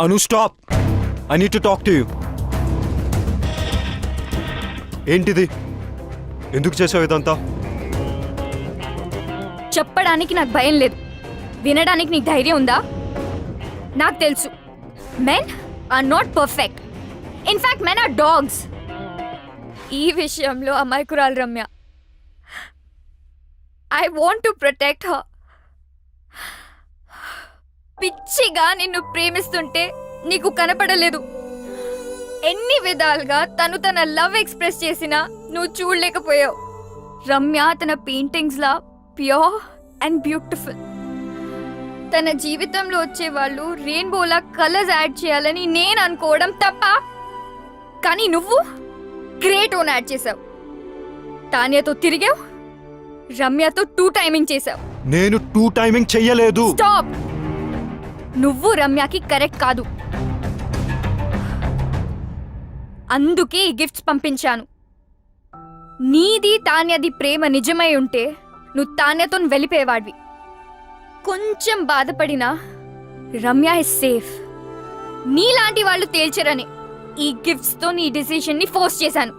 Anu stop. I need to talk to you. ఏంటిది? ఎందుకు చేసావు ఇదంతా? చెప్పడానికి నాకు భయం లేదు, వినడానికి నీకు ధైర్యం ఉందా? నాకు తెలుసు, men are not perfect. In fact men are dogs. ఈ విషయంలో అమాయకురాలు Ramya. I want to protect her. పిచ్చిగా నిన్ను ప్రేమిస్తుంటే నీకు కనపడలేదు. ఎన్ని విధాలుగా తన లవ్ ఎక్స్ప్రెస్ చేసినా నువ్వు చూడలేకపోయావు. రమ్య తన paintings law pure and beautiful. తన జీవితంలో వచ్చే వాళ్ళు రెయిన్బోలా కలర్స్ యాడ్ చేయాలని నేను అనుకోవడం తప్ప. కానీ నువ్వు గ్రే టోన్ యాడ్ చేసావు. తాన్యతో తిరిగావు, రమ్యతో 2 టైమింగ్ చేసావు. నేను 2 టైమింగ్ చెయ్యలేదు. స్టాప్. నువ్వు రమ్యకి కరెక్ట్ కాదు, అందుకే ఈ గిఫ్ట్స్ పంపించాను. నీది తాన్యది ప్రేమ నిజమై ఉంటే నువ్వు తాన్యతో వెళ్ళిపోయేవాడివి. కొంచెం బాధపడినా రమ్య ఇస్ సేఫ్. నీలాంటి వాళ్ళు తేల్చరని ఈ గిఫ్ట్స్ తో నీ డిసిషన్ ని ఫోర్స్ చేశాను.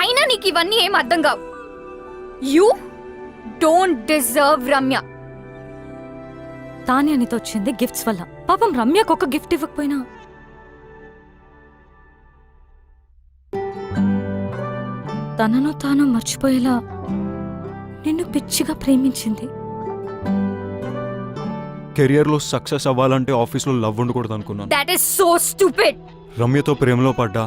అయినా నీకు ఇవన్నీ ఏం అర్థం కావు. You don't deserve Ramya. తానే అనితో వచ్చింది గిఫ్ట్స్ వల్ల. పాపం రమ్యకు ఒక గిఫ్ట్ ఇవ్వకపోయినా తనను తాను మర్చిపోయేలా నిన్ను పిచ్చిగా ప్రేమించింది. కెరియర్ లో సక్సెస్ అవ్వాలంటే ఆఫీస్లో లవ్ ఉండకూడదు అనుకున్నాను. That is so stupid. రమ్యతో ప్రేమలో పడ్డా.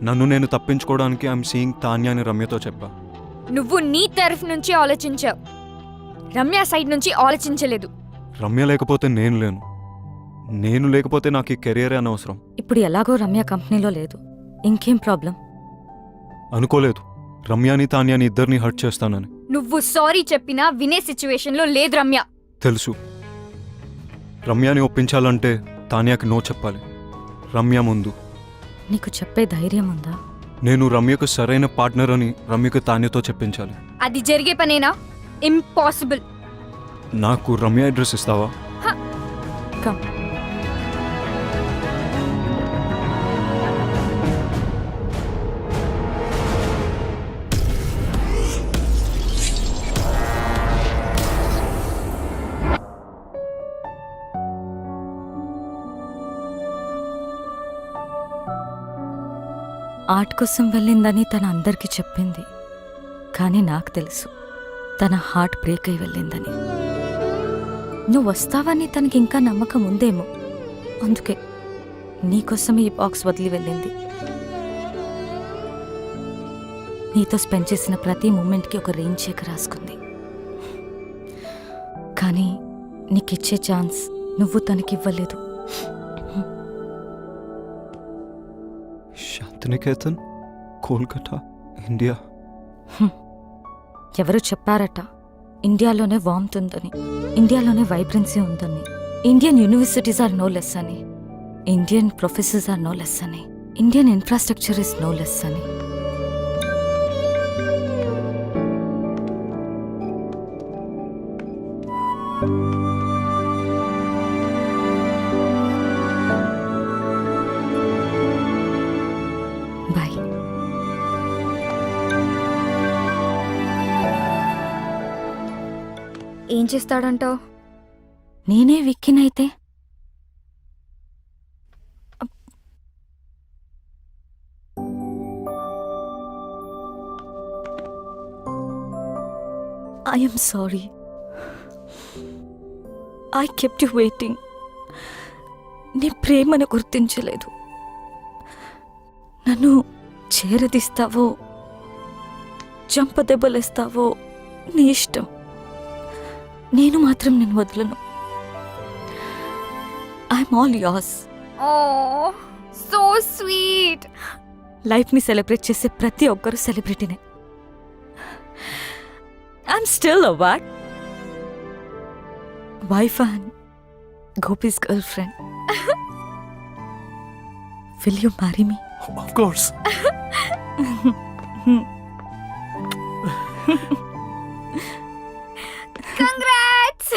నన్ను నేను తప్పించుకోవడానికి ఐఎమ్ సీయింగ్ తాన్య అని రమ్యతో చెప్పా. నువ్వు నీ తరఫు నుంచి ఆలోచించావు, రమ్య సైడ్ నుంచి ఆలోచించలేదు. రమ్య లేకపోతే నేను లేను, నేను లేకపోతే నాకు ఈ కెరియరే అనవసరం. ఇప్పుడు ఎలాగో రమ్య కంపెనీలో లేదు, ఇంకేం ప్రాబ్లం? అనుకోలేదు రమ్యాని తాన్యాని ఇద్దరిని హర్ట్ చేస్తానని. నువ్వు సారీ చెప్పినా వినే సిచ్యువేషన్ లో లేదు రమ్య. తెలుసు. రమ్యాని ఒప్పించాలంటే తాన్యాకి నో చెప్పాలి. రమ్య ముందు. నీకు చెప్పే ధైర్యం ఉందా? నేను రమ్యకు సరైన పార్ట్నర్ అని రమ్యకు తాన్యతో చెప్పించాలి. అది జరిగే పనేనా? ఇంపాసిబుల్. నాకు రమ్య అడ్రస్ ఇస్తావా? కమ్. ఆర్ట్ కోసం వెళ్ళిందని తన అందరికీ చెప్పింది, కానీ నాకు తెలుసు తన హార్ట్ బ్రేక్ అయి వెళ్ళిందని. నువ్వు వస్తావని తనకి ఇంకా నమ్మకం ఉందేమో, అందుకే నీకోసం ఈ బాక్స్ వదిలి వెళ్ళింది. నీతో స్పెండ్ చేసిన ప్రతి మూమెంట్కి ఒక రేంజ్ చెక్ రాసుకుంది. కానీ నీకిచ్చే ఛాన్స్ నువ్వు తనకివ్వలేదు. శాంతినికేతన్, కోల్కతా, ఇండియా. ఎవరు చెప్పారట ఇండియాలోనే వార్మ్త్ ఉందని, ఇండియాలోనే వైబ్రెన్సీ ఉందని, Indian universities are no less అని, Indian professors are no less అని, Indian infrastructure is no less అని. బాయ్. ఏం చేస్తాడంటావు? నేనే విక్కినైతే I am sorry. I kept you waiting. నీ ప్రేమను గుర్తించలేదు. నన్ను చేరదీస్తావో చంపదెబ్బలేస్తావో నీ ఇష్టం. నేను మాత్రం నేను వదలను. I'm all yours. Oh so sweet. లైఫ్ని సెలబ్రేట్ చేసే ప్రతి ఒక్కరు సెలబ్రిటీనే. I'm still a wife and Gopi's girlfriend. Will you marry me? Of course. Congrats.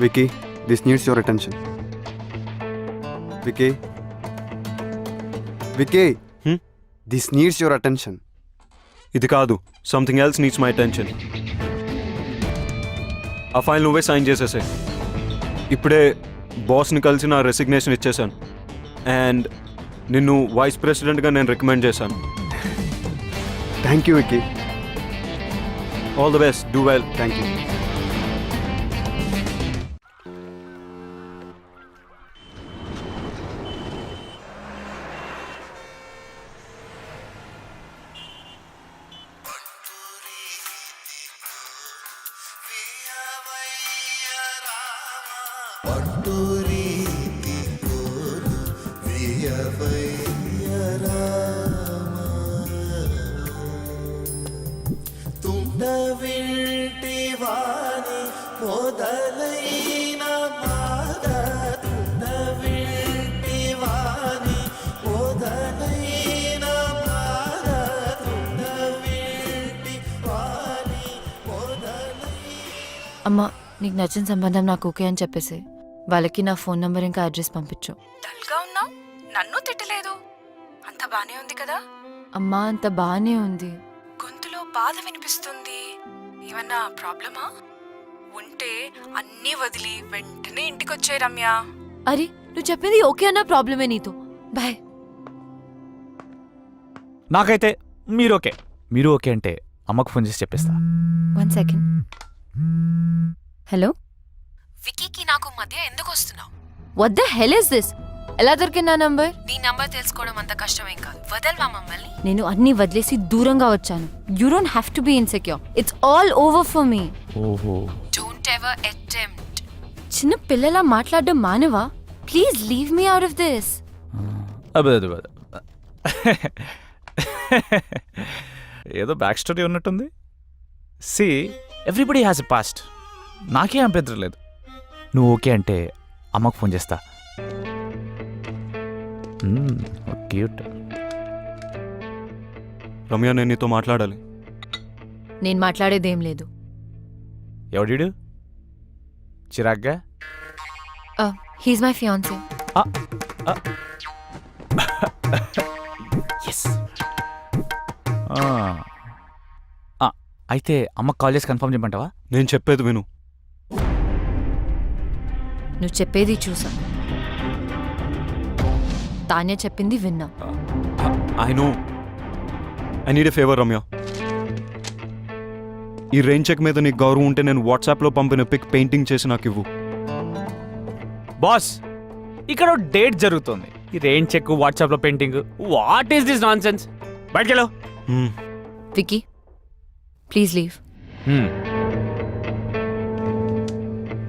Vicky, this needs your attention. Vicky. Vicky. This needs your attention. ఇది కాదు, something else needs my attention. ఆ file నువ్వే sign చేసేసే. ఇప్పుడే బాస్ని కలిసి నా resignation ఇచ్చేసాను. And నిన్ను vice ప్రెసిడెంట్గా నేను రికమెండ్ చేశాను. Thank you, Vicky. All the best, do well. Thank you. తుండవింటివాని మొదలైన బాధ తుండవింటివాని మొదలైన బాధ తుండవింటివాని మొదలైన. అమ్మా, నీకు నచ్చిన సంబంధం నాకు ఓకే అని చెప్పేసి వాళ్ళకి నా ఫోన్ నంబర్ ఇంకా అడ్రస్ పంపించు. డల్గా ఉన్నావు, నన్ను తిట్టలేదు. అంత బానే ఉంది కదా? అమ్మా, అంత బానే ఉంది. గొంతులో బాధ వినిపిస్తుంది. ఏమన్నా ప్రాబ్లమా? ఉంటే అన్నీ వదిలి వెంటనే ఇంటికొచ్చాయి రమ్య. అరే, నువ్వు చెప్పింది ఓకే అన్న ప్రాబ్లమే నీతో. బాయ్. నాకైతే మీరు ఓకే అంటే అమ్మకు ఫోన్ చేసి చెప్పేస్తా. 1 సెకండ్. హలో, వికీకి నాకు మధ్య ఎందుకు వస్తున్నావు? What the hell is this? ఎలా దొరికింది నా నంబర్? నీ నంబర్ తెలుసుకోవడం అంత కష్టమేం కాదు. వదల్వా మమ్మల్ని. నేను అన్ని వదిలేసి దూరంగా వచ్చాను. You don't have to be insecure. It's all over for me. ఓహో, డోంట్ ఎవర్ అటెంప్ట్. చిన్న పిల్లలా మాట్లాడడం మానవా? Please leave me out of this. అదే ఏదో బ్యాక్ స్టోరీ ఉన్నట్టుంది. See, everybody has a past. నాకేం అభ్యంతరం లేదు. నువ్వు ఓకే అంటే అమ్మకు ఫోన్ చేస్తా. క్యూట్. రమ్య, నేను నీతో మాట్లాడాలి. నేను మాట్లాడేదేం లేదు. ఎవడీడు చిరాగ్గా? He's my fiancee. ఎస్. అయితే అమ్మకు కాల్ చేసి కన్ఫర్మ్ చేయమంటావా? నేను చెప్పేది విను. నువ్వు చెప్పేది చూసా, తానే చెప్పింది విన్నా. I know. I need a favour Ramya. ఈ రెయిన్ చెక్ మీద నీకు గౌరవం ఉంటే నేను వాట్సాప్లో పంపిన పిక్ పెయింటింగ్ చేసి నాకు ఇవ్వు. బాస్, ఇక్కడ డేట్ జరుగుతుంది. ఈ రెయిన్ చెక్, వాట్సాప్లో painting, what is this nonsense? బయటకెళ్ళు. Vicky, please leave.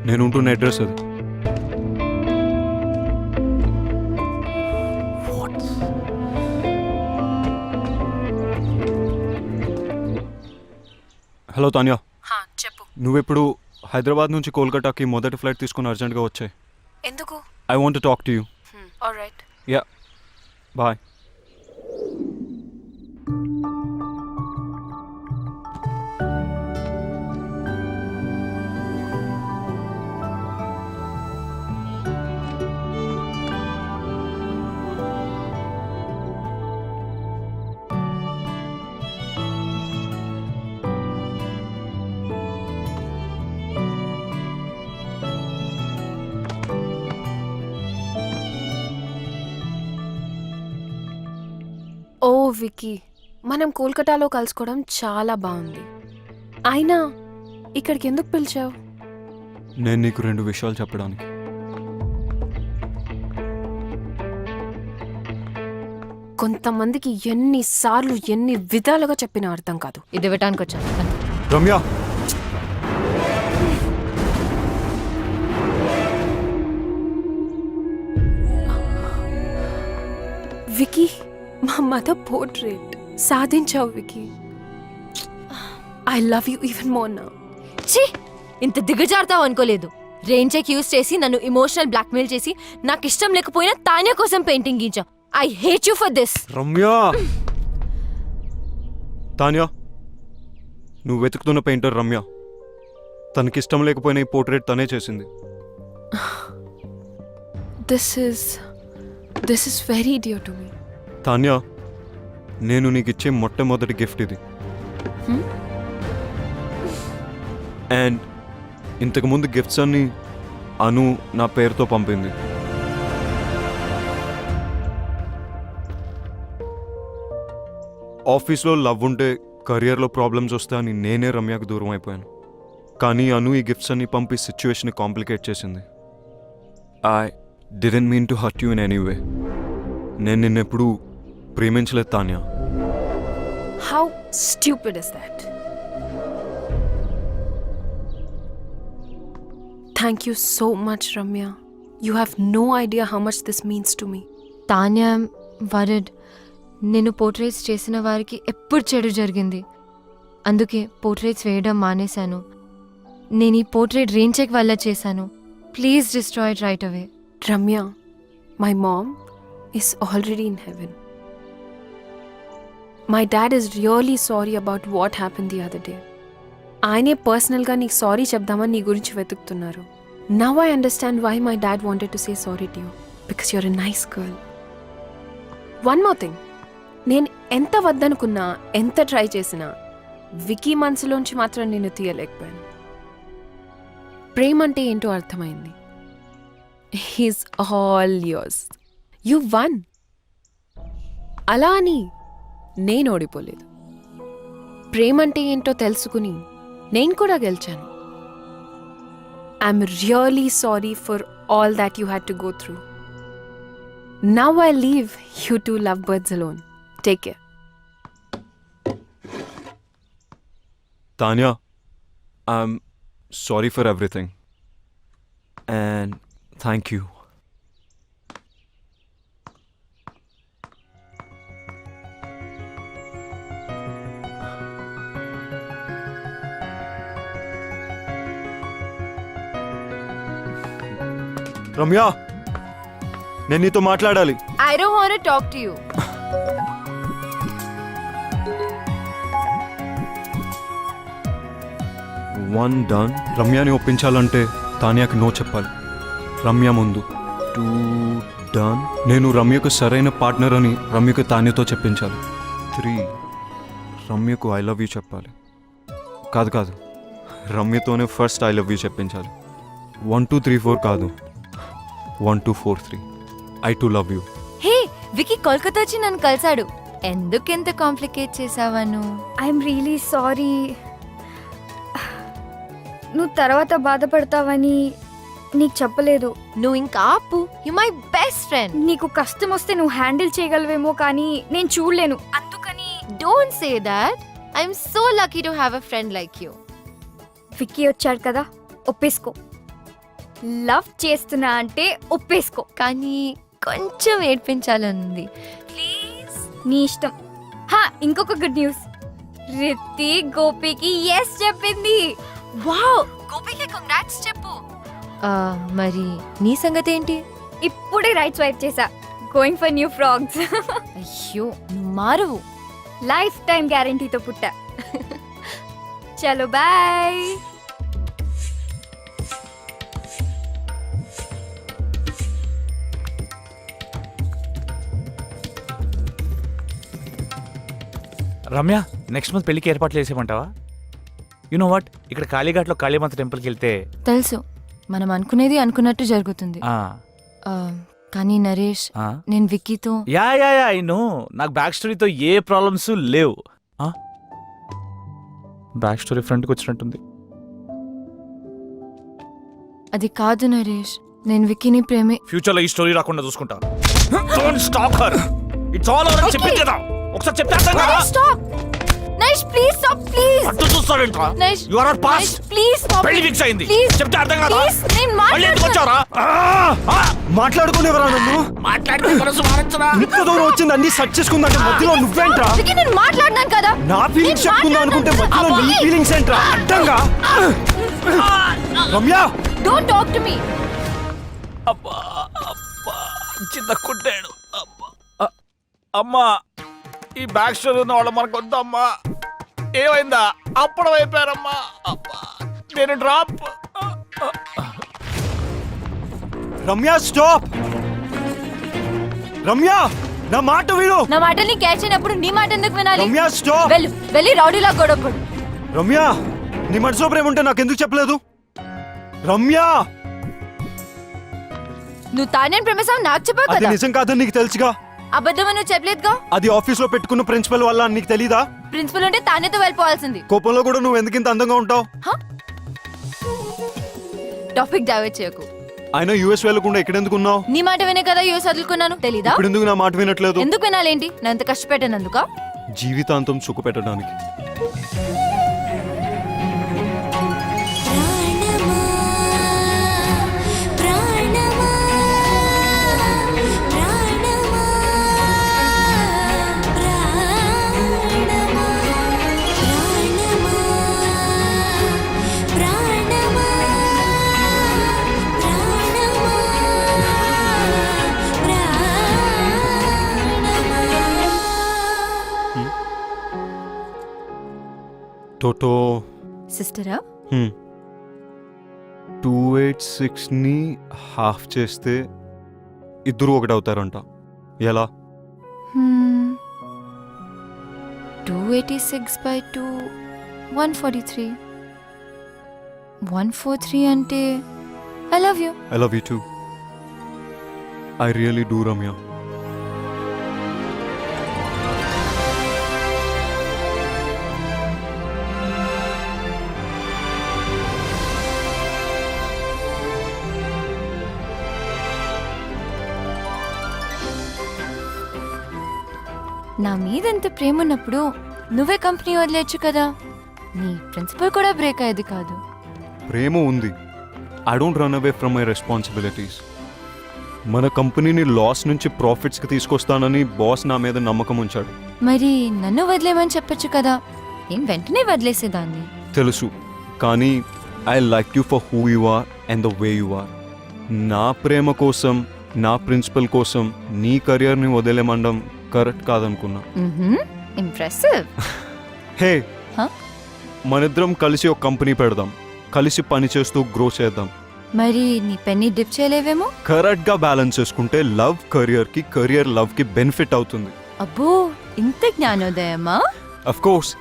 నేను ఉంటున్న అడ్రస్ అది. హలో తాన్యా, చెప్పు. నువ్వెప్పుడు హైదరాబాద్ నుంచి కోల్కతాకి మొదటి ఫ్లైట్ తీసుకుని అర్జెంట్గా వచ్చాయి. ఎందుకు? I want to talk to you. Alright. Yeah, bye. ఓ వికీ, మనం కోల్కతాలో కలుసుకోవడం చాలా బాగుంది. అయినా ఇక్కడికి ఎందుకు పిలిచావు? నేను నీకు 2 విషయాలు చెప్పడానికి. కొంతమందికి ఎన్నిసార్లు ఎన్ని విధాలుగా చెప్పినా అర్థం కాదు. ఇది ఇవ్వటానికి వచ్చాను. రమ్య, వికీ, మా మదర్ పోర్ట్రేట్ సాధించావు Vicky. I love you even more now. ఛీ, ఇంత దిగజారుతావు అనుకోలేదు. రెయిన్ చెక్ యూస్ చేసి నన్ను ఇమోషనల్ బ్లాక్మెయిల్ చేసి నాకు ఇష్టం లేకపోయినా తానే కోసం పెయింటింగ్ గీంచావు. I hate you for this. Ramya. Tanya, నువ్వు వెతుకుతున్న పెయింటర్ రమ్య. తనకిష్టం లేకపోయినా ఈ పోర్ట్రేట్ తనే చేసింది. This is very dear to me. Tanya, నేను నీకు ఇచ్చే మొట్టమొదటి గిఫ్ట్ ఇది. అండ్ ఇంతకుముందు గిఫ్ట్స్ అన్ని అను నా పేరుతో పంపింది. ఆఫీస్లో లవ్ ఉంటే కెరియర్లో ప్రాబ్లమ్స్ వస్తాయని నేనే రమ్యకు దూరం అయిపోయాను. కానీ అను ఈ గిఫ్ట్స్ అన్ని పంపి సిచ్యువేషన్ కాంప్లికేట్ చేసింది. I didn't mean to hurt you in any way. నేను నిన్నెప్పుడు ప్రేమించలేదు Tanya. How stupid is that? Thank you so much, Ramya. You have no idea how much this means to me. Tanya word. నేను portraits చేసిన వారికి ఎప్పుడు చెడు జరిగింది. అందుకే portraits వేయడం మానేశాను. నేను ఈ పోర్ట్రేట్ రెయిన్ చెక్ వల్ల చేశాను. Please destroy it right away. Ramya, my mom is already in heaven. My dad is really sorry about what happened the other day. ఆయనే పర్సనల్గా నీకు సారీ చెప్దామని నీ గురించి వెతుకుతున్నారు. Now I understand why my dad wanted to say sorry to you. Because you're a nice girl. One more thing. నేను ఎంత వద్దనుకున్నా, ఎంత ట్రై చేసినా వికీ మనసులోంచి మాత్రం నేను తీయలేకపోయాను. ప్రేమ అంటే ఏంటో అర్థమైంది. He's all yours. You one. అలా అని నేను ఓడిపోలేదు. ప్రేమ అంటే ఏంటో తెలుసుకుని నేను కూడా గెలిచాను. I'm really sorry for all that you had to go through. Now I leave you two love birds alone. Take care. Tanya, I'm sorry for everything and thank you. Ramya, నేను నీతో మాట్లాడాలి. I don't want to talk to you. One done. రమ్యని ఒప్పించాలంటే తాన్యాకి నో చెప్పాలి. రమ్య ముందు. Two done. నేను రమ్యకు సరైన పార్ట్నర్ అని రమ్యకు తాన్యతో చెప్పించాలి. 3 రమ్యకు ఐ లవ్ యూ చెప్పాలి. కాదు రమ్యతోనే ఫస్ట్ ఐ లవ్ యూ చెప్పించాలి. 1 2 3 4 కాదు, 1 2 4 3. I too love you. Hey, Vicky Kolkata వచ్చి నన్ను కలిసాడు. ఎందుకెంత కాంప్లికేట్ చేసావను? I'm really sorry. నువ్వు తర్వాత బాధపడతావని నీకు చెప్పలేదు. నువ్వు ఇంకా ఆపు. You my best friend. నీకు కష్టం వస్తే నువ్వు హ్యాండిల్ చేయగలవేమో కానీ నేను చూడలేను. అందుకని don't say that. I'm so lucky to have a friend like you. Vicky వచ్చాడు కదా, ఒప్పేసుకో. లవ్ చేస్తున్నా అంటే ఒప్పేసుకో. కానీ కొంచెం ఏడ్పించాలనుంది. ప్లీజ్. నీ ఇష్టం. ఇంకొక గుడ్ న్యూస్. రిత్తి గోపికి ఎస్ చెప్పింది. వావ్, గోపికి కంగ్రాట్స్ చెప్పు. మరి నీ సంగతి ఏంటి? ఇప్పుడే రైట్ స్వైప్ చేసా. Going for new frogs. అయ్యో, నువ్వు మారవు. లైఫ్ టైం గ్యారంటీతో పుట్టా. చలో బాయ్. రమ్య, నెక్స్ట్ మంత్ పెళ్లికి ఏర్పాట్లు చేసేయమంటావా? యు నో వాట్, ఇక్కడ కాళీఘాట్లో కాళీమాత టెంపుల్కి వెళ్తే తెలుసు, మనం అనుకునేది అనుకున్నట్టు జరుగుతుంది. కానీ నరేష్, నేను విక్కీతో యా ఐ నో, నాకు బ్యాక్ స్టోరీతో ఏ ప్రాబ్లమ్స్ లేవు. బ్యాక్ స్టోరీ ఫ్రంట్కి వచ్చినట్టుంది. అది కాదు నరేష్, నేను విక్కీని ప్రేమే. ఫ్యూచర్లో ఈ స్టోరీ రాకుండా చూసుకుంటా. Don't stop her. It's all over అని చెప్పి కదా. ఒకసారి చెప్పేస్తాను కదా. Stop Naresh, please stop, please. అటు చూస్తావేంట్రా? Naresh, you are not pass. Please stop. పెళ్లి ఫిక్స్ అయింది. చెప్తే అర్థం కాదా? ప్లీజ్, నేను మళ్ళీ ఎందుకు వచ్చావురా? మాట్లాడుకునేవరా నన్ను? మాట్లాడితే మనసు మారచ్చరా? ఇంత దూరం వచ్చింది అన్ని సెర్చ్ చేసుకుందంటే మధ్యలో నువ్వేంట్రా? విక్కీ, నేను మాట్లాడినాను కదా. నా ఫీలింగ్స్ చెప్పుకుందాం అనుకుంటే మధ్యలో నీ ఫీలింగ్స్ ఏంట్రా? అడ్డంగా. Ramya, don't talk to me. అబ్బా అబ్బా, చిన్న కుట్టాడు. అబ్బా అమ్మా, ఈ బ్యాక్ స్టోరీ ఉన్న వాళ్ళు మనకు వద్దమ్మా. ఏమైందా? అప్పుడు అయిపోయారమ్మా. అబ్బా, నేను డ్రాప్. రమ్య స్టాప్. రమ్య నా మాట విను. నా మాటల్ని క్యాచ్ అయినప్పుడు నీ మాట ఎందుకు వినాలి? రమ్య స్టాప్. వెళ్ళి రౌడీలా గొడవపడు. రమ్య నీ మనసులో ప్రేమ ఉంటే నాకెందుకు చెప్పలేదు? రమ్య నువ్వు తానేని ప్రేమిస్తావు నాకు చెప్పావు అది కదా. నిజం కాదని నీకు తెలుసుగా. అబద్ధమని నువ్వు చెప్పలేదుగా. అది ఆఫీస్ లో పెట్టుకున్న ప్రిన్సిపల్ వల్ల అని నీకు తెలీదా? ప్రిన్సిపల్ ఉంటే తానేతో వెళ్ళిపోవాల్సింది. కోపంలో కూడా నువ్వు ఎందుకు ఇంత అందంగా ఉంటావు? టాపిక్ డైవర్ట్ చేయకు. అయినా యూఎస్ వెళ్ళకుండా ఎక్కడెందుకు ఉన్నావు? నీ మాట వినే కదా యూఎస్ వదులుకున్నాను. తెలీదా? ఇప్పుడు ఎందుకు నా మాట వినట్లేదు? ఎందుకు వినాలేంటి? నా ఎంత కష్టపెట్టానందుక? జీవితాంతం సుఖ పెట్టడానికి. టోటో సిస్టరా? 286ని హాఫ్ చేస్తే ఇద్దరు ఒకటవుతారంట. ఎలా? 286/2 143. 143 అంటే I love you. I love you two. I really do Ramya. నా మీద ఎంత ప్రేమ ఉన్నప్పుడు నువ్వే కంపెనీ వదిలేచ్చు కదా. నీ ప్రిన్సిపల్ కూడా బ్రేక్ అయ్యేది కాదు. ప్రేమ ఉంది. I don't run away from my responsibilities. మన కంపెనీని లాస్ నుంచి ప్రాఫిట్స్కి తీసుకొస్తానని బాస్ నా మీద నమ్మకం ఉంచాడు. మరి నన్ను వదిలేమని చెప్పొచ్చు కదా. నేను వెంటనే వదిలేసేదాన్ని. తెలుసు, కానీ I like you for who you are and the way you are. నా ప్రేమ కోసం, నా ప్రిన్సిపల్ కోసం నీ కెరియర్ని వదిలేమండం కరెక్ట్ కాదనుకున్నా. ఇంప్రెసివ్. Hey, Huh? మనిద్దరం కలిసి ఒక కంపెనీ పెడదాం. కలిసి పని చేస్తూ గ్రో చేద్దాం. మరి నీ పెన్ని డిప్ చేయలేవేమో. కరెక్ట్ గా బ్యాలెన్స్ చేసుకుంటే లవ్ కెరియర్ కి, కెరియర్ లవ్ కి బెనిఫిట్ అవుతుంది. అబ్బో, ఇంత జ్ఞానోదయమా? Of course,